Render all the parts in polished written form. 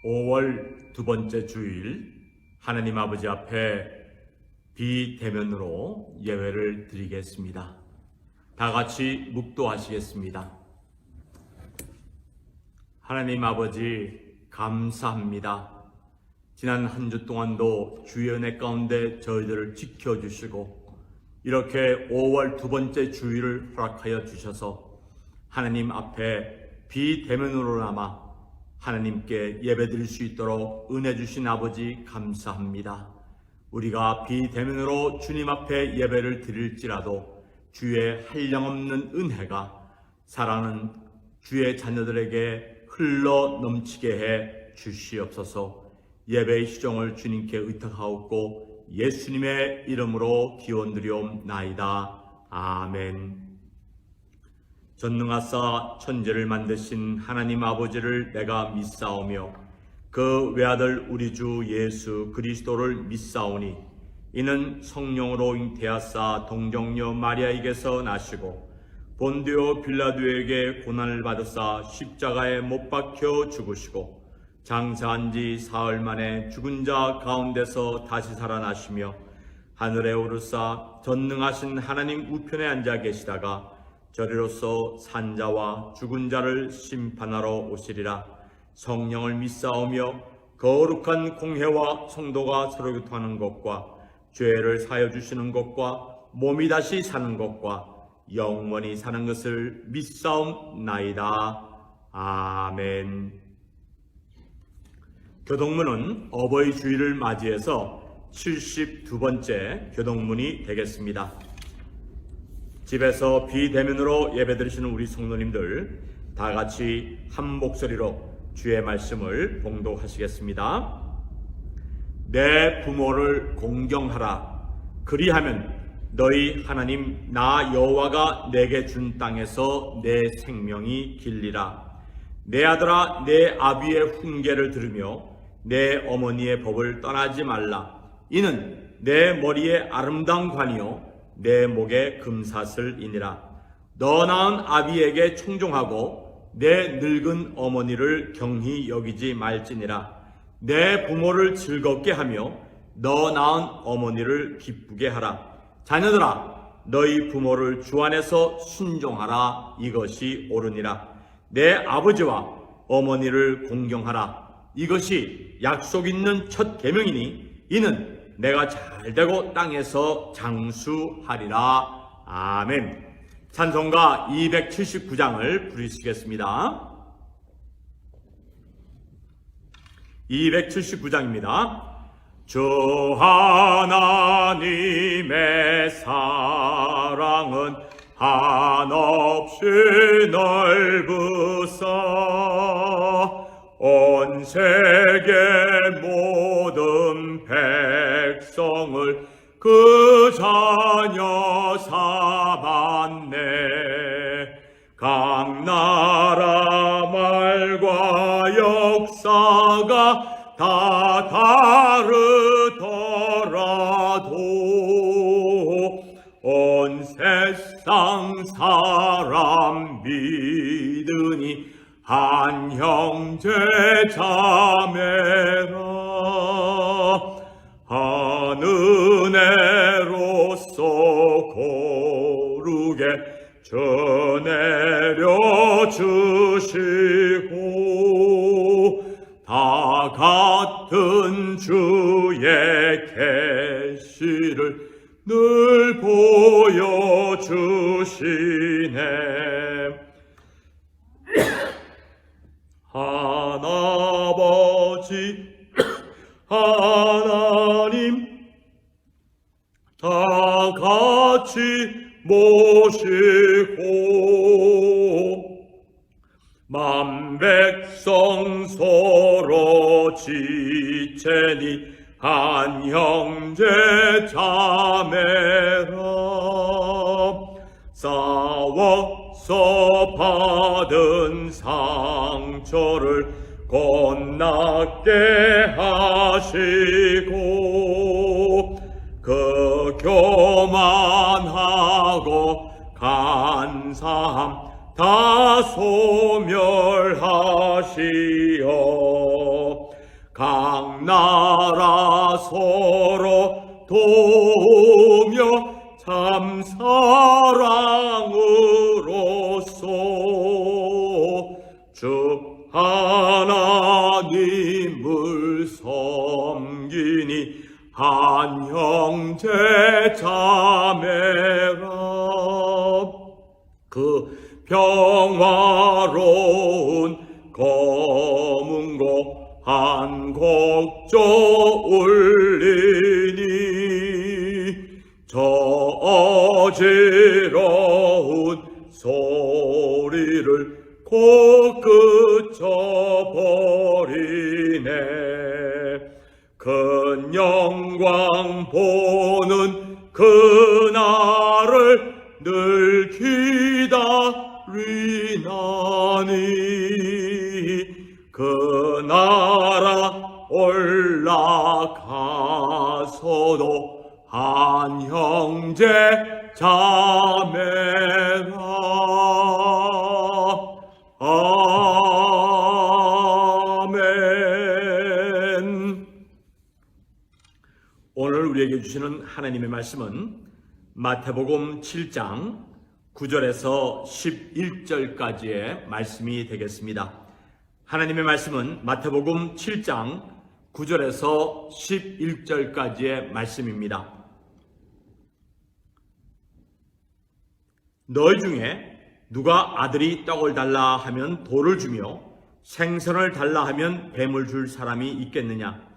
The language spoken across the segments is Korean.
5월 두 번째 주일 하나님 아버지 앞에 비대면으로 예배를 드리겠습니다. 다 같이 묵도하시겠습니다. 하나님 아버지 감사합니다. 지난 한 주 동안도 주의 은혜 가운데 저희들을 지켜주시고 이렇게 5월 두 번째 주일을 허락하여 주셔서 하나님 앞에 비대면으로나마 하나님께 예배드릴 수 있도록 은혜 주신 아버지 감사합니다. 우리가 비대면으로 주님 앞에 예배를 드릴지라도 주의 한량없는 은혜가 사랑하는 주의 자녀들에게 흘러 넘치게 해 주시옵소서. 예배의 시종을 주님께 의탁하옵고 예수님의 이름으로 기원드리옵나이다. 아멘. 전능하사 천지를 만드신 하나님 아버지를 내가 믿사오며 그 외아들 우리 주 예수 그리스도를 믿사오니 이는 성령으로 잉태하사 동정녀 마리아에게서 나시고 본디오 빌라도에게 고난을 받으사 십자가에 못 박혀 죽으시고 장사한 지 사흘 만에 죽은 자 가운데서 다시 살아나시며 하늘에 오르사 전능하신 하나님 우편에 앉아 계시다가 저리로서 산자와 죽은 자를 심판하러 오시리라. 성령을 믿사오며 거룩한 공회와 성도가 서로 교통하는 것과 죄를 사여 주시는 것과 몸이 다시 사는 것과 영원히 사는 것을 믿사옵나이다. 아멘. 교동문은 어버이 주일을 맞이해서 72번째 교동문이 되겠습니다. 집에서 비대면으로 예배드리시는 우리 성도님들 다 같이 한 목소리로 주의 말씀을 봉독하시겠습니다. 내 부모를 공경하라. 그리하면 너희 하나님 나 여호와가 내게 준 땅에서 내 생명이 길리라. 내 아들아 내 아비의 훈계를 들으며 내 어머니의 법을 떠나지 말라. 이는 내 머리에 아름다운 관이요 내 목에 금사슬이니라. 너 낳은 아비에게 청종하고 내 늙은 어머니를 경히 여기지 말지니라. 내 부모를 즐겁게 하며 너 낳은 어머니를 기쁘게 하라. 자녀들아 너희 부모를 주 안에서 순종하라. 이것이 옳으니라. 내 아버지와 어머니를 공경하라. 이것이 약속 있는 첫 계명이니 이는 내가 잘되고 땅에서 장수하리라. 아멘. 찬송가 279장을 부르시겠습니다. 279장입니다. 주 하나님의 사랑은 한없이 넓으사 온 세계 모든 백성을 그 자녀 삼았네. 각 나라 말과 역사가 다 다르더라도 온 세상 사람 믿으니 한 형제 자매라. 한 은혜로서 거룩에 전해려 주시고 다 같은 주의 계시를 늘 보여주시네. 하나아버지 하나님 다 같이 모시고 만백성 서로 지체니 한 형제 자매라. 싸워서 받은 상처를 곧낫게 하시고 그 교만하고 간사함 다 소멸하시어 나라 서로 도우며 참 사랑으로서 주 하나님을 섬기니 한 형제 자매라. 그 평화로운 검은고 한 곡조 울리니 저 어지러운 소리를 곧 그쳐버리네. 큰 영광 보는 그날을 늘 기다리나니 그 나라 올라가서도 한 형제 자매라. 아멘. 오늘 우리에게 주시는 하나님의 말씀은 마태복음 7장 9절에서 11절까지의 말씀이 되겠습니다. 하나님의 말씀은 마태복음 7장 9절에서 11절까지의 말씀입니다. 너희 중에 누가 아들이 떡을 달라 하면 돌을 주며 생선을 달라 하면 뱀을 줄 사람이 있겠느냐?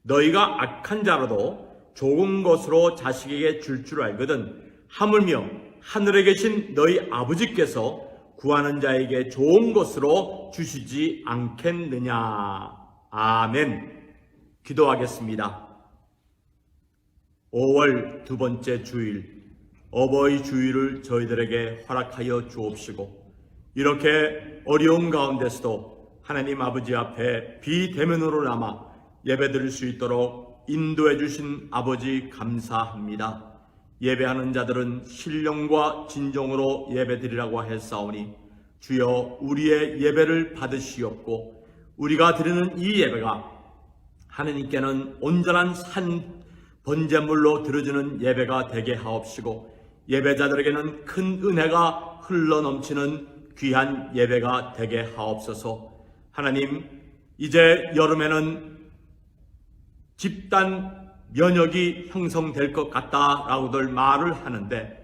너희가 악한 자라도 좋은 것으로 자식에게 줄 줄 알거든 하물며 하늘에 계신 너희 아버지께서 구하는 자에게 좋은 것으로 주시지 않겠느냐? 아멘. 기도하겠습니다. 5월 두 번째 주일 어버이 주일을 저희들에게 허락하여 주옵시고 이렇게 어려운 가운데서도 하나님 아버지 앞에 비대면으로 남아 예배드릴 수 있도록 인도해 주신 아버지 감사합니다. 예배하는 자들은 신령과 진정으로 예배드리라고 했사오니 주여 우리의 예배를 받으시옵고 우리가 드리는 이 예배가 하나님께는 온전한 산 번제물로 드려지는 예배가 되게 하옵시고 예배자들에게는 큰 은혜가 흘러넘치는 귀한 예배가 되게 하옵소서. 하나님, 이제 여름에는 집단 면역이 형성될 것 같다라고들 말을 하는데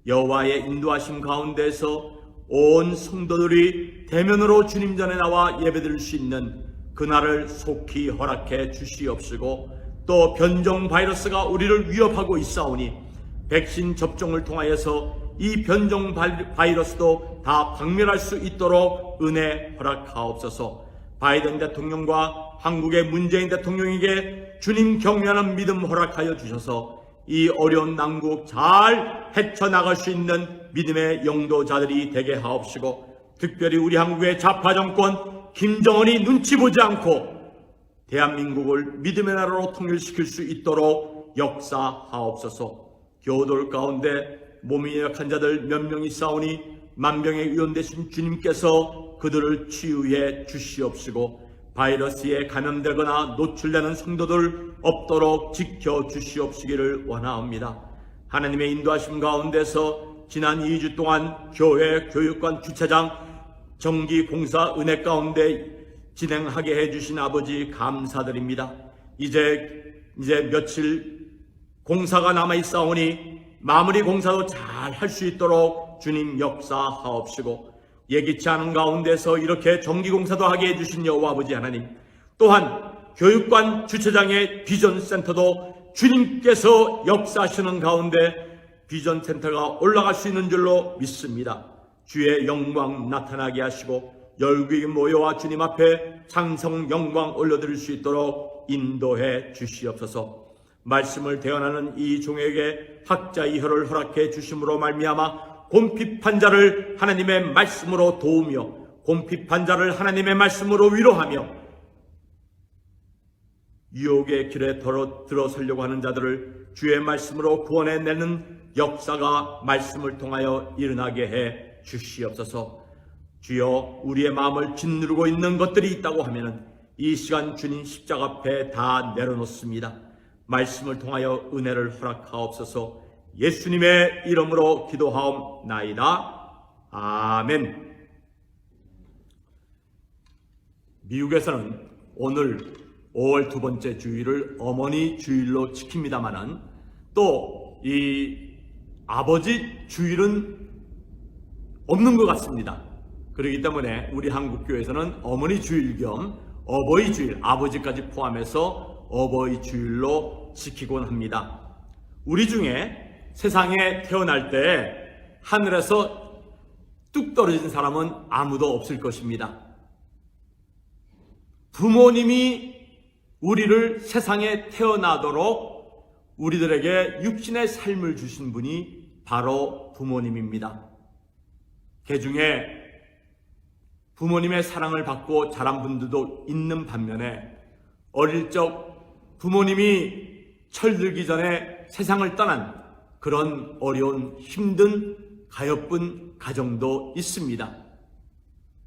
여호와의 인도하심 가운데서 온 성도들이 대면으로 주님 전에 나와 예배드릴 수 있는 그날을 속히 허락해 주시옵시고 또 변종 바이러스가 우리를 위협하고 있사오니 백신 접종을 통하여서 이 변종 바이러스도 다 박멸할 수 있도록 은혜 허락하옵소서. 바이든 대통령과 한국의 문재인 대통령에게 주님 경외하는 믿음 허락하여 주셔서 이 어려운 난국 잘 헤쳐나갈 수 있는 믿음의 영도자들이 되게 하옵시고 특별히 우리 한국의 좌파 정권 김정은이 눈치 보지 않고 대한민국을 믿음의 나라로 통일시킬 수 있도록 역사하옵소서. 교도들 가운데 몸이 약한 자들 몇 명이 싸우니 만병의 위원 되신 주님께서 그들을 치유해 주시옵시고 바이러스에 감염되거나 노출되는 성도들 없도록 지켜주시옵시기를 원하옵니다. 하나님의 인도하심 가운데서 지난 2주 동안 교회, 교육관, 주차장, 정기공사 은혜 가운데 진행하게 해주신 아버지 감사드립니다. 이제 며칠 공사가 남아있사오니 마무리 공사도 잘 할 수 있도록 주님 역사하옵시고 예기치 않은 가운데서 이렇게 정기공사도 하게 해주신 여호와 아버지 하나님, 또한 교육관 주차장의 비전센터도 주님께서 역사하시는 가운데 비전센터가 올라갈 수 있는 줄로 믿습니다. 주의 영광 나타나게 하시고 열국이 모여와 주님 앞에 찬송 영광 올려드릴 수 있도록 인도해 주시옵소서. 말씀을 대언하는 이 종에게 학자의 혀를 허락해 주심으로 말미암아 곰핍한 자를 하나님의 말씀으로 도우며 곰핍한 자를 하나님의 말씀으로 위로하며 유혹의 길에 들어서려고 하는 자들을 주의 말씀으로 구원해내는 역사가 말씀을 통하여 일어나게 해 주시옵소서. 주여, 우리의 마음을 짓누르고 있는 것들이 있다고 하면은 이 시간 주님 십자가 앞에 다 내려놓습니다. 말씀을 통하여 은혜를 허락하옵소서. 예수님의 이름으로 기도하옵나이다. 아멘. 미국에서는 오늘 5월 두 번째 주일을 어머니 주일로 지킵니다마는 또 이 아버지 주일은 없는 것 같습니다. 그렇기 때문에 우리 한국교회에서는 어머니 주일 겸 어버이 주일, 아버지까지 포함해서 어버이 주일로 지키곤 합니다. 우리 중에 세상에 태어날 때 하늘에서 뚝 떨어진 사람은 아무도 없을 것입니다. 부모님이 우리를 세상에 태어나도록 우리들에게 육신의 삶을 주신 분이 바로 부모님입니다. 그 중에 부모님의 사랑을 받고 자란 분들도 있는 반면에 어릴 적 부모님이 철들기 전에 세상을 떠난 그런 어려운 힘든 가엾은 가정도 있습니다.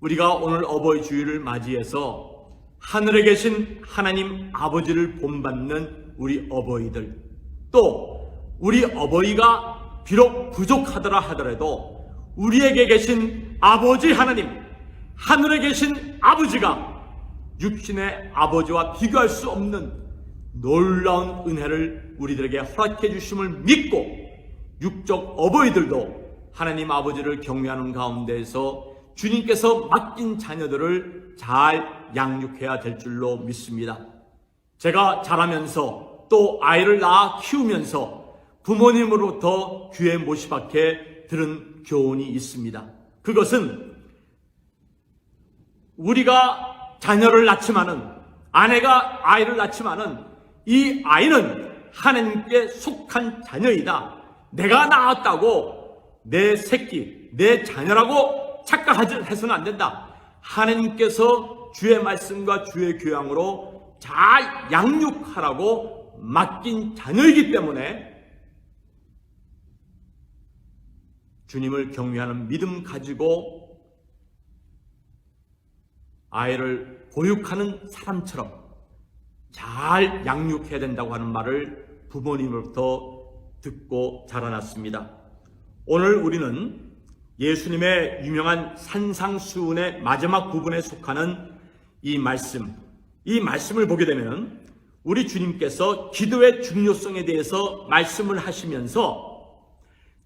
우리가 오늘 어버이 주일을 맞이해서 하늘에 계신 하나님 아버지를 본받는 우리 어버이들, 또 우리 어버이가 비록 부족하더라 하더라도 우리에게 계신 아버지 하나님, 하늘에 계신 아버지가 육신의 아버지와 비교할 수 없는 놀라운 은혜를 우리들에게 허락해 주심을 믿고 육적 어버이들도 하나님 아버지를 경외하는 가운데에서 주님께서 맡긴 자녀들을 잘 양육해야 될 줄로 믿습니다. 제가 자라면서 또 아이를 낳아 키우면서 부모님으로부터 귀에 못이 박혀 들은 교훈이 있습니다. 그것은 우리가 자녀를 낳지만은, 아내가 아이를 낳지만은 이 아이는 하나님께 속한 자녀이다. 내가 낳았다고 내 새끼, 내 자녀라고 착각해서는 안 된다. 하나님께서 주의 말씀과 주의 교양으로 잘 양육하라고 맡긴 자녀이기 때문에 주님을 경외하는 믿음 가지고 아이를 보육하는 사람처럼 잘 양육해야 된다고 하는 말을 부모님으로부터 듣고 자라났습니다. 오늘 우리는 예수님의 유명한 산상수훈의 마지막 부분에 속하는 이 말씀을 보게 되면 우리 주님께서 기도의 중요성에 대해서 말씀을 하시면서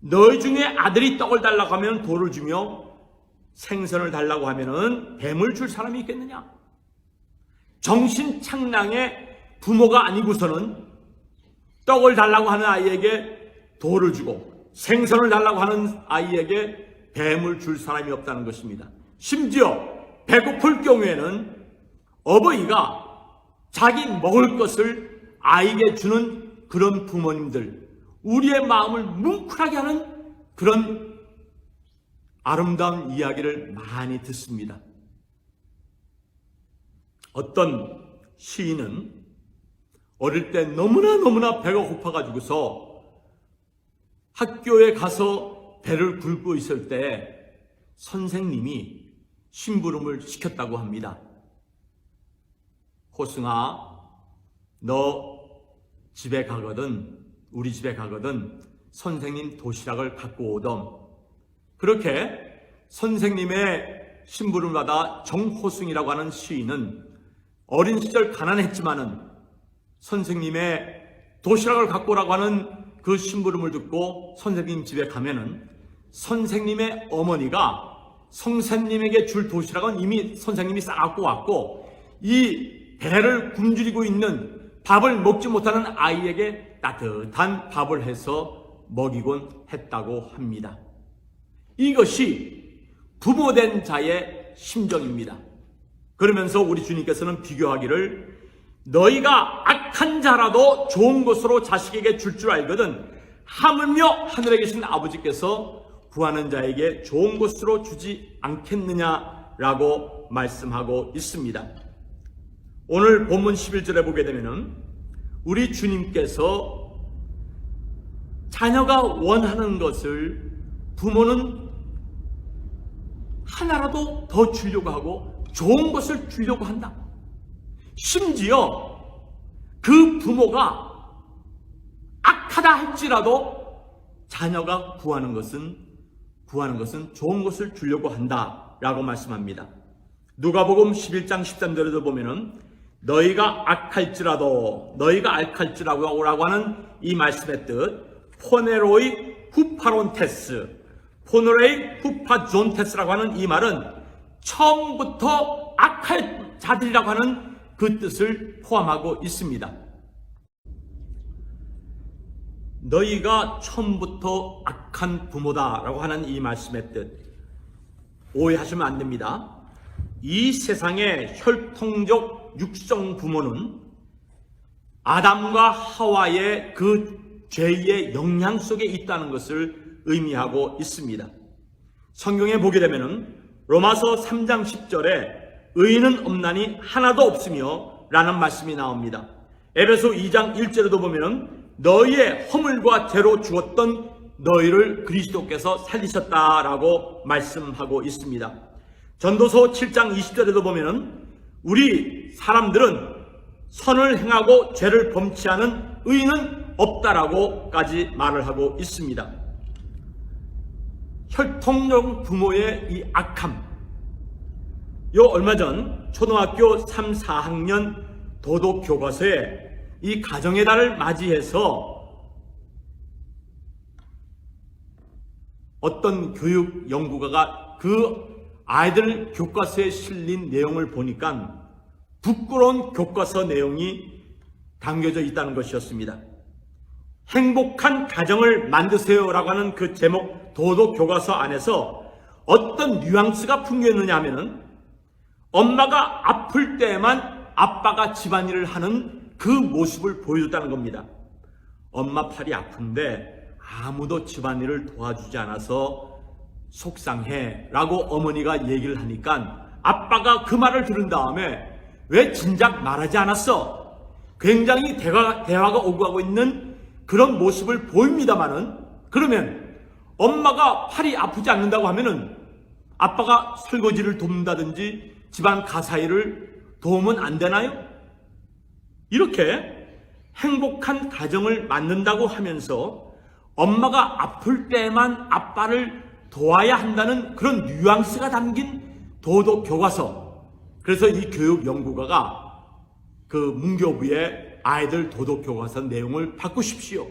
너희 중에 아들이 떡을 달라고 하면 돌을 주며 생선을 달라고 하면은 뱀을 줄 사람이 있겠느냐? 정신착량의 부모가 아니고서는 떡을 달라고 하는 아이에게 돌을 주고 생선을 달라고 하는 아이에게 뱀을 줄 사람이 없다는 것입니다. 심지어 배고플 경우에는 어버이가 자기 먹을 것을 아이에게 주는 그런 부모님들, 우리의 마음을 뭉클하게 하는 그런 아름다운 이야기를 많이 듣습니다. 어떤 시인은 어릴 때 너무나 배가 고파가지고서 학교에 가서 배를 굴고 있을 때 선생님이 심부름을 시켰다고 합니다. 호승아, 너 집에 가거든, 우리 집에 가거든 선생님 도시락을 갖고 오렴. 그렇게 선생님의 심부름을 받아 정호승이라고 하는 시인은 어린 시절 가난했지만은 선생님의 도시락을 갖고 오라고 하는 그 심부름을 듣고 선생님 집에 가면은 선생님의 어머니가 선생님에게 줄 도시락은 이미 선생님이 싸갖고 왔고 이 배를 굶주리고 있는 밥을 먹지 못하는 아이에게 따뜻한 밥을 해서 먹이곤 했다고 합니다. 이것이 부모된 자의 심정입니다. 그러면서 우리 주님께서는 비교하기를 너희가 악한 자라도 좋은 것으로 자식에게 줄 알거든 하물며 하늘에 계신 아버지께서 구하는 자에게 좋은 것으로 주지 않겠느냐라고 말씀하고 있습니다. 오늘 본문 11절에 보게 되면은 우리 주님께서 자녀가 원하는 것을 부모는 하나라도 더 주려고 하고 좋은 것을 주려고 한다. 심지어 그 부모가 악하다 할지라도 자녀가 구하는 것은 좋은 것을 주려고 한다라고 말씀합니다. 누가복음 11장 13절에도 보면은 너희가 악할지라고 하는 이 말씀의 뜻, 포네로이 후파론테스, 포네로이 후파존테스라고 하는 이 말은 처음부터 악할 자들이라고 하는 그 뜻을 포함하고 있습니다. 너희가 처음부터 악한 부모다라고 하는 이 말씀의 뜻, 오해하시면 안 됩니다. 이 세상의 혈통적 육성 부모는 아담과 하와의 그 죄의 영향 속에 있다는 것을 의미하고 있습니다. 성경에 보게 되면은 로마서 3장 10절에 의인은 없나니 하나도 없으며 라는 말씀이 나옵니다. 에베소 2장 1절에도 보면은 너희의 허물과 죄로 죽었던 너희를 그리스도께서 살리셨다라고 말씀하고 있습니다. 전도서 7장 20절에도 보면은 우리 사람들은 선을 행하고 죄를 범치 않은 의인은 없다라고까지 말을 하고 있습니다. 혈통적 부모의 이 악함, 얼마 전 초등학교 3, 4학년 도덕 교과서에 이 가정의 달을 맞이해서 어떤 교육 연구가가 그 아이들 교과서에 실린 내용을 보니까 부끄러운 교과서 내용이 담겨져 있다는 것이었습니다. 행복한 가정을 만드세요라고 하는 그 제목 도덕 교과서 안에서 어떤 뉘앙스가 풍겨있느냐 하면은 엄마가 아플 때에만 아빠가 집안일을 하는 그 모습을 보여줬다는 겁니다. 엄마 팔이 아픈데 아무도 집안일을 도와주지 않아서 속상해 라고 어머니가 얘기를 하니까 아빠가 그 말을 들은 다음에 왜 진작 말하지 않았어? 굉장히 대화가 오고 가고 있는 그런 모습을 보입니다만은, 그러면 엄마가 팔이 아프지 않는다고 하면은 아빠가 설거지를 돕는다든지 집안 가사일을 도우면 안 되나요? 이렇게 행복한 가정을 만든다고 하면서 엄마가 아플 때만 아빠를 도와야 한다는 그런 뉘앙스가 담긴 도덕 교과서. 그래서 이 교육 연구가가 그 문교부의 아이들 도덕 교과서 내용을 바꾸십시오.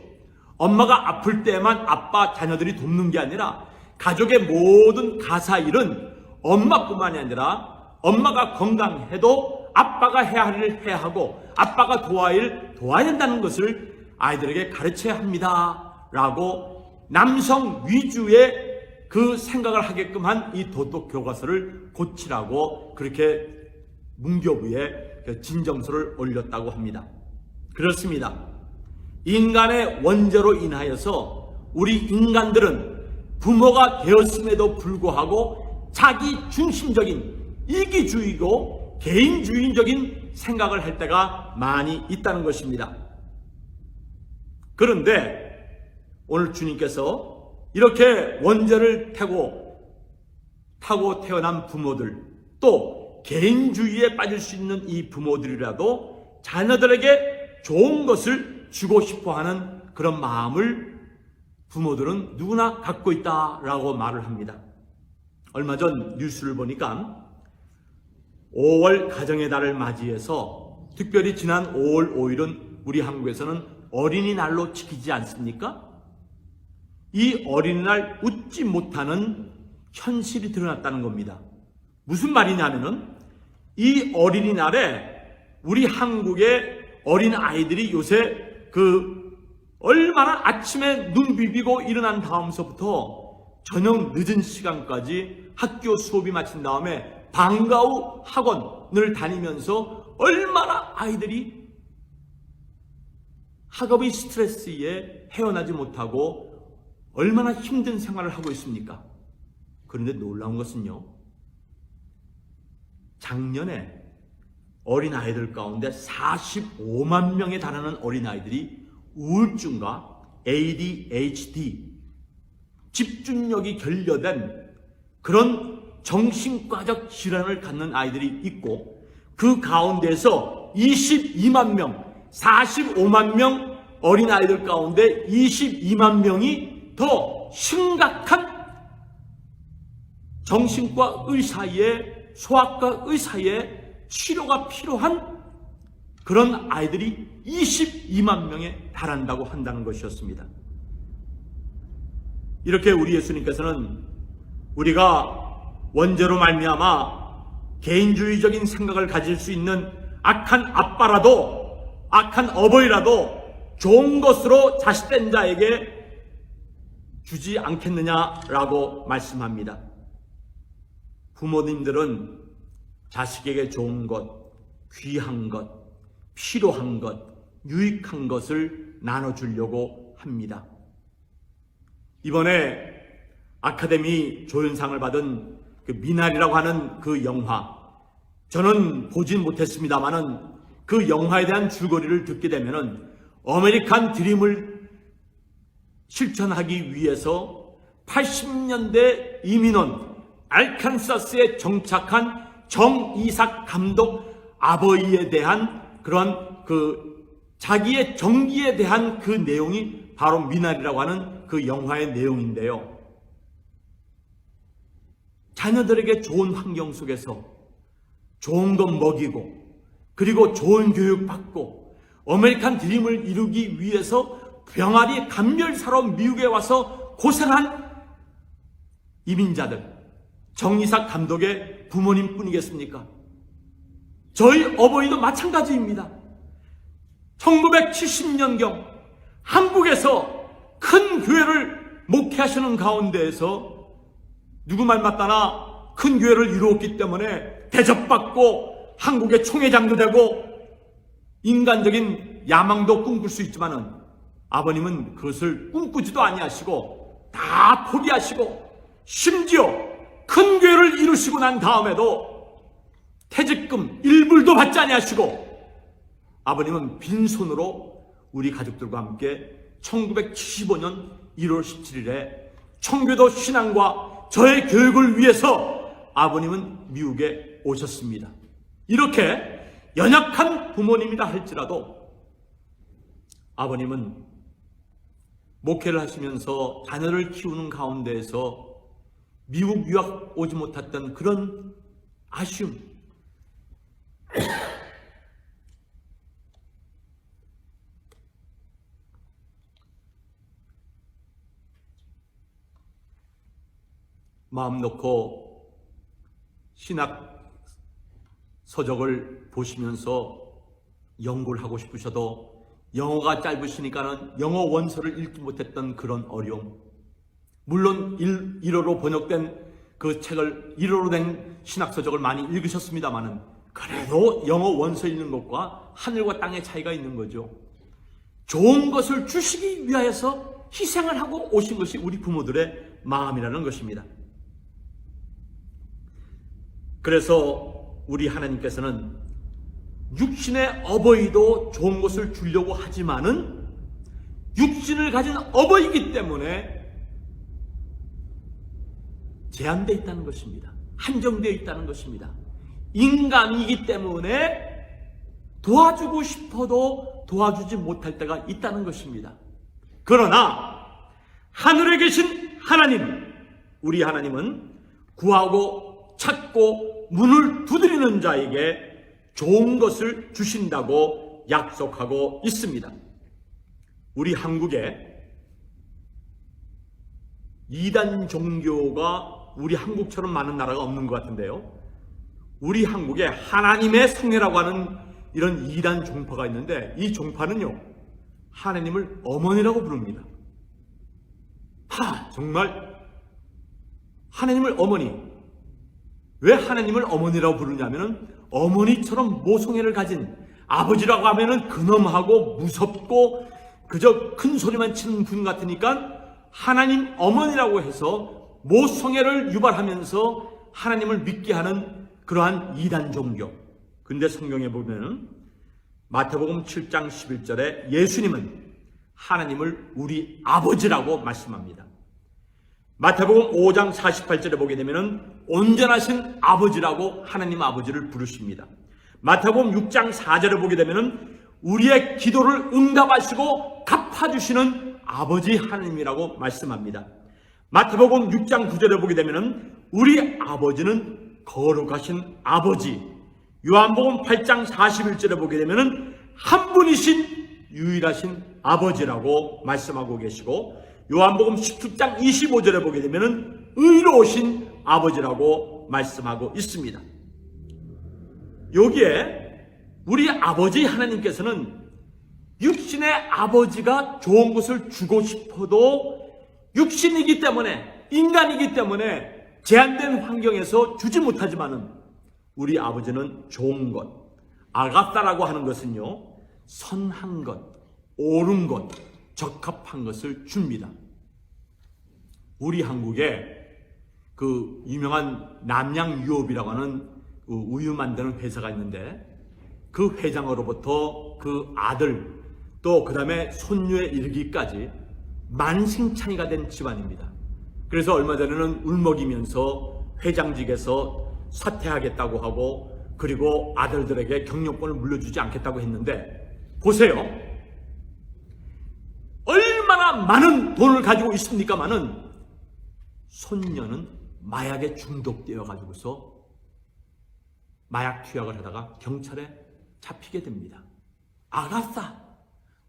엄마가 아플 때만 아빠 자녀들이 돕는 게 아니라 가족의 모든 가사일은 엄마뿐만이 아니라 엄마가 건강해도 아빠가 해야 할 일을 해야 하고 아빠가 도와야 한다는 것을 아이들에게 가르쳐야 합니다 라고 남성 위주의 그 생각을 하게끔 한 이 도덕 교과서를 고치라고 그렇게 문교부에 진정서를 올렸다고 합니다. 그렇습니다. 인간의 원죄로 인하여서 우리 인간들은 부모가 되었음에도 불구하고 자기 중심적인 이기주의고 개인주의적인 생각을 할 때가 많이 있다는 것입니다. 그런데 오늘 주님께서 이렇게 원죄를 타고 태어난 부모들, 또 개인주의에 빠질 수 있는 이 부모들이라도 자녀들에게 좋은 것을 주고 싶어하는 그런 마음을 부모들은 누구나 갖고 있다라고 말을 합니다. 얼마 전 뉴스를 보니까 5월 가정의 달을 맞이해서 특별히 지난 5월 5일은 우리 한국에서는 어린이날로 지키지 않습니까? 이 어린이날 웃지 못하는 현실이 드러났다는 겁니다. 무슨 말이냐면은 이 어린이날에 우리 한국의 어린 아이들이 요새 얼마나 아침에 눈 비비고 일어난 다음서부터 저녁 늦은 시간까지 학교 수업이 마친 다음에 방과 후 학원을 다니면서 얼마나 아이들이 학업의 스트레스에 헤어나지 못하고 얼마나 힘든 생활을 하고 있습니까? 그런데 놀라운 것은요, 작년에 어린아이들 가운데 45만 명에 달하는 어린아이들이 우울증과 ADHD, 집중력이 결여된 그런 정신과적 질환을 갖는 아이들이 있고, 그 가운데서 22만 명, 45만 명 어린아이들 가운데 22만 명이 더 심각한 정신과 의사의, 소아과 의사의 치료가 필요한 그런 아이들이 22만 명에 달한다고 한다는 것이었습니다. 이렇게 우리 예수님께서는 우리가 원죄로 말미암아 개인주의적인 생각을 가질 수 있는 악한 아빠라도, 악한 어버이라도 좋은 것으로 자식된 자에게 주지 않겠느냐라고 말씀합니다. 부모님들은 자식에게 좋은 것, 귀한 것, 필요한 것, 유익한 것을 나눠주려고 합니다. 이번에 아카데미 조연상을 받은 그 미나리라고 하는 그 영화, 저는 보진 못했습니다만은 그 영화에 대한 줄거리를 듣게 되면은 아메리칸 드림을 실천하기 위해서 80년대 이민원 알칸사스에 정착한 정이삭 감독 아버지에 대한 그런 자기의 정기에 대한 그 내용이 바로 미나리라고 하는 그 영화의 내용인데요. 자녀들에게 좋은 환경 속에서 좋은 것 먹이고 그리고 좋은 교육 받고 아메리칸 드림을 이루기 위해서 병아리 감별사로 미국에 와서 고생한 이민자들, 정이삭 감독의 부모님 뿐이겠습니까? 저희 어버이도 마찬가지입니다. 1970년경 한국에서 큰 교회를 목회하시는 가운데에서 누구 말 맞다나 큰 교회를 이루었기 때문에 대접받고 한국의 총회장도 되고 인간적인 야망도 꿈꿀 수 있지만은 아버님은 그것을 꿈꾸지도 아니하시고 다 포기하시고 심지어 큰 교회를 이루시고 난 다음에도 퇴직금 1불도 받지 아니하시고 아버님은 빈손으로 우리 가족들과 함께 1975년 1월 17일에 청교도 신앙과 저의 교육을 위해서 아버님은 미국에 오셨습니다. 이렇게 연약한 부모님이라 할지라도 아버님은 목회를 하시면서 자녀를 키우는 가운데에서 미국 유학 오지 못했던 그런 아쉬움, 마음 놓고 신학 서적을 보시면서 연구를 하고 싶으셔도 영어가 짧으시니까는 영어 원서를 읽지 못했던 그런 어려움, 물론 일어로 번역된 그 책을 일어로 된 신학 서적을 많이 읽으셨습니다만은 그래도 영어 원서 읽는 것과 하늘과 땅의 차이가 있는 거죠. 좋은 것을 주시기 위하여서 희생을 하고 오신 것이 우리 부모들의 마음이라는 것입니다. 그래서 우리 하나님께서는 육신의 어버이도 좋은 것을 주려고 하지만은 육신을 가진 어버이기 때문에 제한되어 있다는 것입니다. 한정되어 있다는 것입니다. 인간이기 때문에 도와주고 싶어도 도와주지 못할 때가 있다는 것입니다. 그러나 하늘에 계신 하나님, 우리 하나님은 구하고 찾고 문을 두드리는 자에게 좋은 것을 주신다고 약속하고 있습니다. 우리 한국에 이단 종교가 우리 한국처럼 많은 나라가 없는 것 같은데요. 우리 한국에 하나님의 성례라고 하는 이런 이단 종파가 있는데 이 종파는요, 하나님을 어머니라고 부릅니다. 정말 하나님을 어머니. 왜 하나님을 어머니라고 부르냐면은 어머니처럼 모성애를 가진, 아버지라고 하면은 근엄하고 무섭고 그저 큰 소리만 치는 분 같으니까 하나님 어머니라고 해서 모성애를 유발하면서 하나님을 믿게 하는 그러한 이단 종교. 근데 성경에 보면은 마태복음 7장 11절에 예수님은 하나님을 우리 아버지라고 말씀합니다. 마태복음 5장 48절에 보게 되면은 온전하신 아버지라고 하나님 아버지를 부르십니다. 마태복음 6장 4절에 보게 되면은 우리의 기도를 응답하시고 갚아주시는 아버지 하나님이라고 말씀합니다. 마태복음 6장 9절에 보게 되면은 우리 아버지는 거룩하신 아버지, 요한복음 8장 41절에 보게 되면은 한 분이신 유일하신 아버지라고 말씀하고 계시고, 요한복음 17장 25절에 보게 되면은 의로우신 아버지라고 말씀하고 있습니다. 여기에 우리 아버지 하나님께서는 육신의 아버지가 좋은 것을 주고 싶어도 육신이기 때문에, 인간이기 때문에 제한된 환경에서 주지 못하지만은 우리 아버지는 좋은 것, 아가타라고 하는 것은요, 선한 것, 옳은 것, 적합한 것을 줍니다. 우리 한국에 그 유명한 남양유업이라고 하는 우유 만드는 회사가 있는데, 그 회장으로부터 그 아들 또 그 다음에 손녀에 이르기까지 만신창이가 된 집안입니다. 그래서 얼마 전에는 울먹이면서 회장직에서 사퇴하겠다고 하고, 그리고 아들들에게 경영권을 물려주지 않겠다고 했는데, 보세요, 얼마나 많은 돈을 가지고 있습니까마는 손녀는 마약에 중독되어 가지고서 마약 투약을 하다가 경찰에 잡히게 됩니다. 아가타,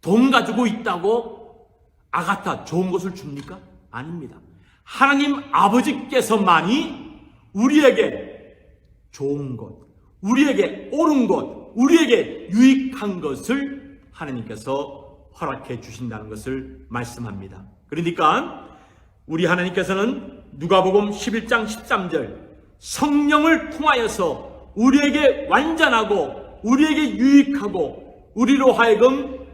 돈 가지고 있다고 아가타 좋은 것을 줍니까? 아닙니다. 하나님 아버지께서만이 우리에게 좋은 것, 우리에게 옳은 것, 우리에게 유익한 것을 하나님께서 허락해 주신다는 것을 말씀합니다. 그러니까 우리 하나님께서는 누가복음 11장 13절 성령을 통하여서 우리에게 완전하고 우리에게 유익하고 우리로 하여금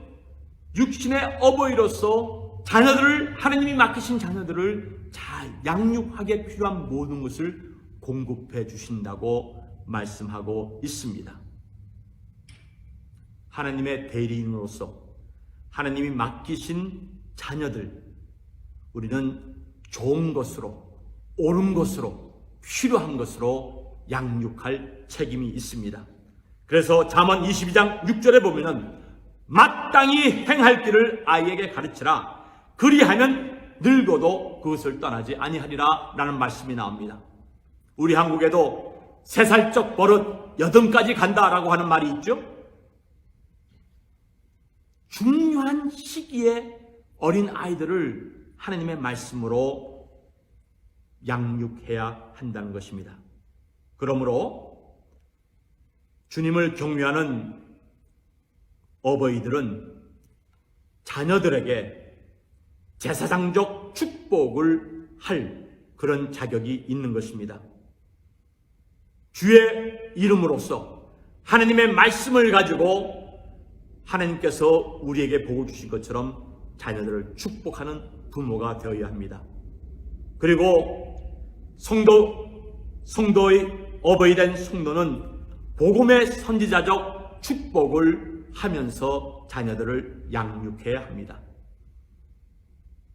육신의 어버이로서 자녀들을, 하나님이 맡기신 자녀들을 잘 양육하게 필요한 모든 것을 공급해 주신다고 말씀하고 있습니다. 하나님의 대리인으로서 하나님이 맡기신 자녀들, 우리는 좋은 것으로, 옳은 것으로, 필요한 것으로 양육할 책임이 있습니다. 그래서 잠언 22장 6절에 보면은 마땅히 행할 길을 아이에게 가르치라, 그리하면 늙어도 그것을 떠나지 아니하리라 라는 말씀이 나옵니다. 우리 한국에도 3살적 버릇 여든까지 간다라고 하는 말이 있죠. 중요한 시기에 어린 아이들을 하나님의 말씀으로 양육해야 한다는 것입니다. 그러므로 주님을 경외하는 어버이들은 자녀들에게 제사장적 축복을 할 그런 자격이 있는 것입니다. 주의 이름으로써 하나님의 말씀을 가지고 하나님께서 우리에게 복을 주신 것처럼 자녀들을 축복하는 부모가 되어야 합니다. 그리고 성도의 어버이 된 성도는 복음의 선지자적 축복을 하면서 자녀들을 양육해야 합니다.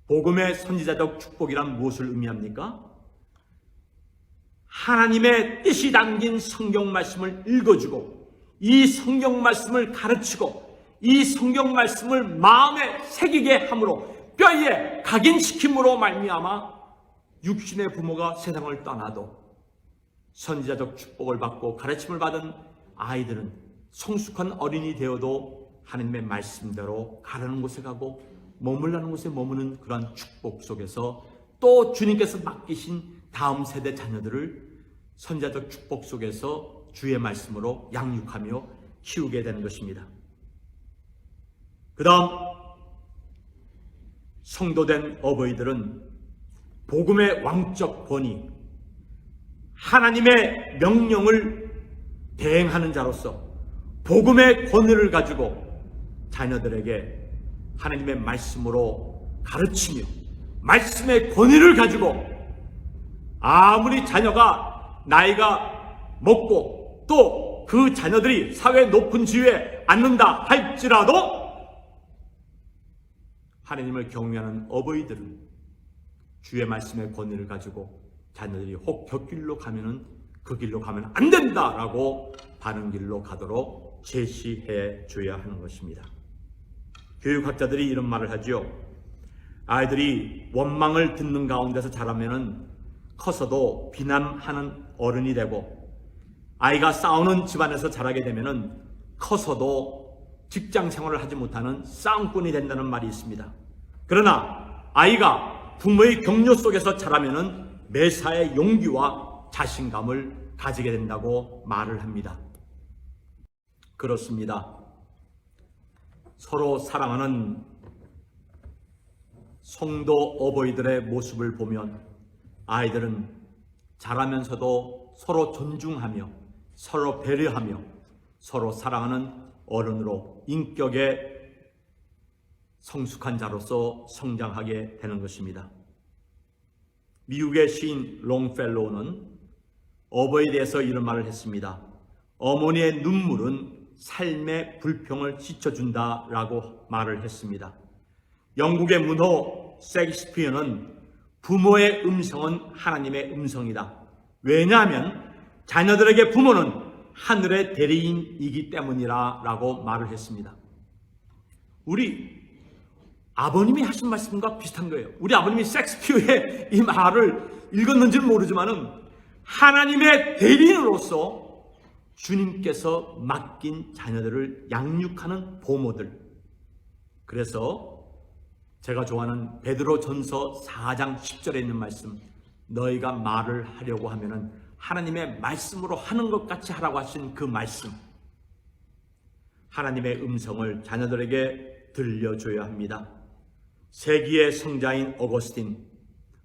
복음의 선지자적 축복이란 무엇을 의미합니까? 하나님의 뜻이 담긴 성경 말씀을 읽어주고, 이 성경 말씀을 가르치고, 이 성경 말씀을 마음에 새기게 함으로, 뼈에 각인시킴으로 말미암아 육신의 부모가 세상을 떠나도 선지자적 축복을 받고 가르침을 받은 아이들은 성숙한 어린이 되어도 하나님의 말씀대로 가라는 곳에 가고 머물라는 곳에 머무는 그러한 축복 속에서 또 주님께서 맡기신 다음 세대 자녀들을 선지자적 축복 속에서 주의 말씀으로 양육하며 키우게 되는 것입니다. 그 다음 성도된 어버이들은 복음의 왕적 권위, 하나님의 명령을 대행하는 자로서 복음의 권위를 가지고 자녀들에게 하나님의 말씀으로 가르치며 말씀의 권위를 가지고 아무리 자녀가 나이가 먹고 또 그 자녀들이 사회 높은 지위에 앉는다 할지라도 하나님을 경외하는 어버이들은 주의 말씀의 권위를 가지고 자녀들이 혹 곁길로 가면은 그 길로 가면 안 된다라고 바른 길로 가도록 제시해 줘야 하는 것입니다. 교육학자들이 이런 말을 하죠. 아이들이 원망을 듣는 가운데서 자라면은 커서도 비난하는 어른이 되고, 아이가 싸우는 집안에서 자라게 되면은 커서도 직장 생활을 하지 못하는 싸움꾼이 된다는 말이 있습니다. 그러나 아이가 부모의 격려 속에서 자라면은 매사에 용기와 자신감을 가지게 된다고 말을 합니다. 그렇습니다. 서로 사랑하는 성도 어버이들의 모습을 보면 아이들은 자라면서도 서로 존중하며 서로 배려하며 서로 사랑하는 어른으로 인격의 성숙한 자로서 성장하게 되는 것입니다. 미국의 시인 롱펠로우는 어버이에 대해서 이런 말을 했습니다. 어머니의 눈물은 삶의 불평을 씻어준다라고 말을 했습니다. 영국의 문호 셰익스피어는 부모의 음성은 하나님의 음성이다. 왜냐하면 자녀들에게 부모는 하늘의 대리인이기 때문이라 라고 말을 했습니다. 우리 아버님이 하신 말씀과 비슷한 거예요. 우리 아버님이 셰익스피어의 이 말을 읽었는지는 모르지만은 하나님의 대리인으로서 주님께서 맡긴 자녀들을 양육하는 보모들. 그래서 제가 좋아하는 베드로전서 4장 10절에 있는 말씀, 너희가 말을 하려고 하면은 하나님의 말씀으로 하는 것 같이 하라고 하신 그 말씀, 하나님의 음성을 자녀들에게 들려줘야 합니다. 세기의 성자인 어거스틴,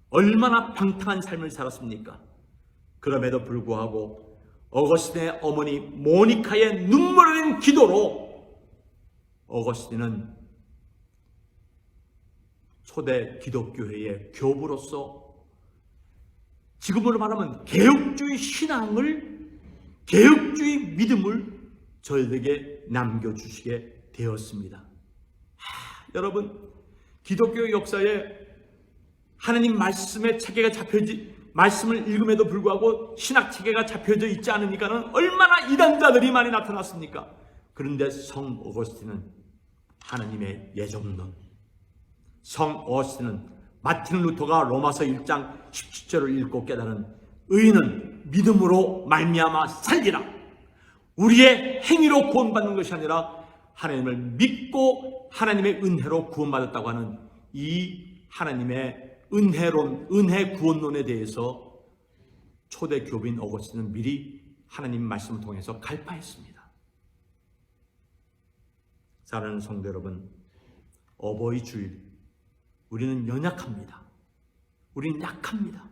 얼마나 방탕한 삶을 살았습니까? 그럼에도 불구하고 어거스틴의 어머니 모니카의 눈물 흘린 기도로 어거스틴은 초대 기독교회의 교부로서 지금으로 말하면 개혁주의 신앙을, 개혁주의 믿음을 저희에게 남겨주시게 되었습니다. 여러분, 기독교 역사에 하나님 말씀의 체계가 말씀을 읽음에도 불구하고 신학 체계가 잡혀져 있지 않으니까는 얼마나 이단자들이 많이 나타났습니까? 그런데 성 어거스틴은 하나님의 예정론, 성 어거스틴은 마틴 루터가 로마서 1장 17절을 읽고 깨달은 의인은 믿음으로 말미암아 살리라. 우리의 행위로 구원받는 것이 아니라 하나님을 믿고 하나님의 은혜로 구원받았다고 하는 이 하나님의 은혜론, 은혜 구원론에 대해서 초대 교부인 어거스틴은 미리 하나님 말씀을 통해서 갈파했습니다. 사랑하는 성도 여러분, 어버이 주일, 우리는 연약합니다. 우리는 약합니다.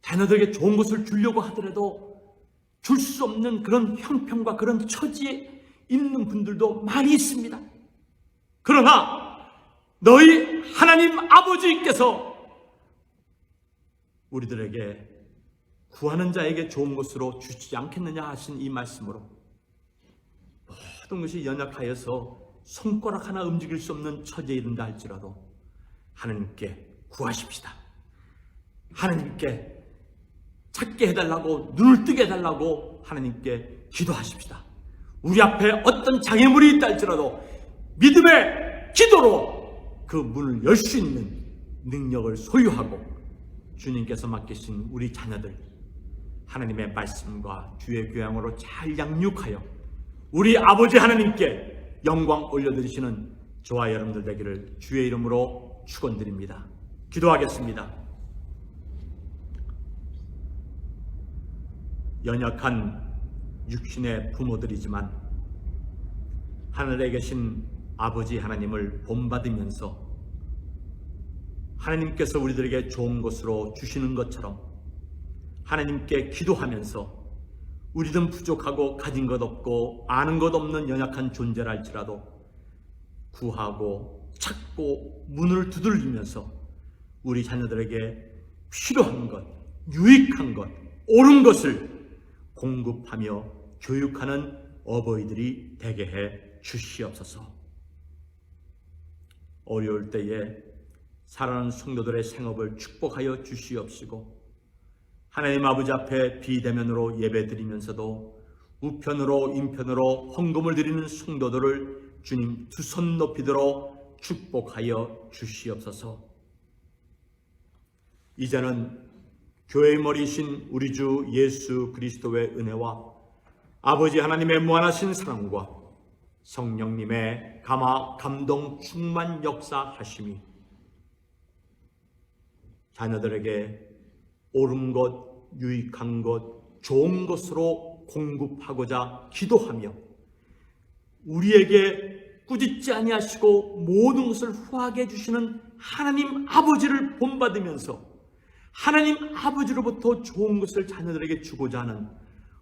자녀들에게 좋은 것을 주려고 하더라도 줄 수 없는 그런 형편과 그런 처지에 있는 분들도 많이 있습니다. 그러나 너희 하나님 아버지께서 우리들에게 구하는 자에게 좋은 것으로 주시지 않겠느냐 하신 이 말씀으로 모든 것이 연약하여서 손가락 하나 움직일 수 없는 처지에 이른다 할지라도 하나님께 구하십시다. 하나님께 찾게 해달라고, 눈을 뜨게 해달라고 하나님께 기도하십시다. 우리 앞에 어떤 장애물이 있다 할지라도 믿음의 기도로 그 문을 열 수 있는 능력을 소유하고 주님께서 맡기신 우리 자녀들 하나님의 말씀과 주의 교양으로 잘 양육하여 우리 아버지 하나님께 영광 올려드리시는 저와 여러분들 되기를 주의 이름으로 축원드립니다. 기도하겠습니다. 연약한 육신의 부모들이지만 하늘에 계신 아버지 하나님을 본받으면서 하나님께서 우리들에게 좋은 것으로 주시는 것처럼 하나님께 기도하면서 우리든 부족하고 가진 것 없고 아는 것 없는 연약한 존재랄지라도 구하고 찾고 문을 두들리면서 우리 자녀들에게 필요한 것, 유익한 것, 옳은 것을 공급하며 교육하는 어버이들이 되게 해 주시옵소서. 어려울 때에 사랑하는 성도들의 생업을 축복하여 주시옵시고 하나님 아버지 앞에 비대면으로 예배드리면서도 우편으로 인편으로 헌금을 드리는 성도들을 주님 두 손 높이 들어 축복하여 주시옵소서. 이제는 교회의 머리이신 우리 주 예수 그리스도의 은혜와 아버지 하나님의 무한하신 사랑과 성령님의 감동 충만 역사하심이 자녀들에게 옳은 것, 유익한 것, 좋은 것으로 공급하고자 기도하며 우리에게 꾸짖지 아니하시고 모든 것을 후하게 해주시는 하나님 아버지를 본받으면서 하나님 아버지로부터 좋은 것을 자녀들에게 주고자 하는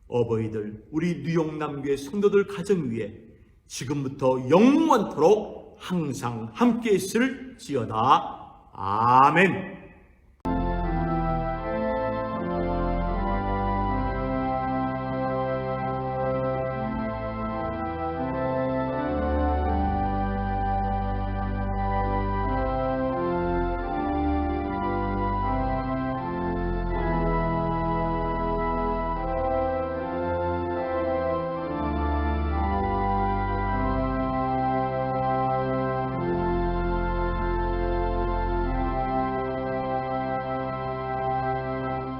어버이들, 우리 뉴욕남교회 성도들 가정 위에 지금부터 영원토록 항상 함께 있을지어다. 아멘.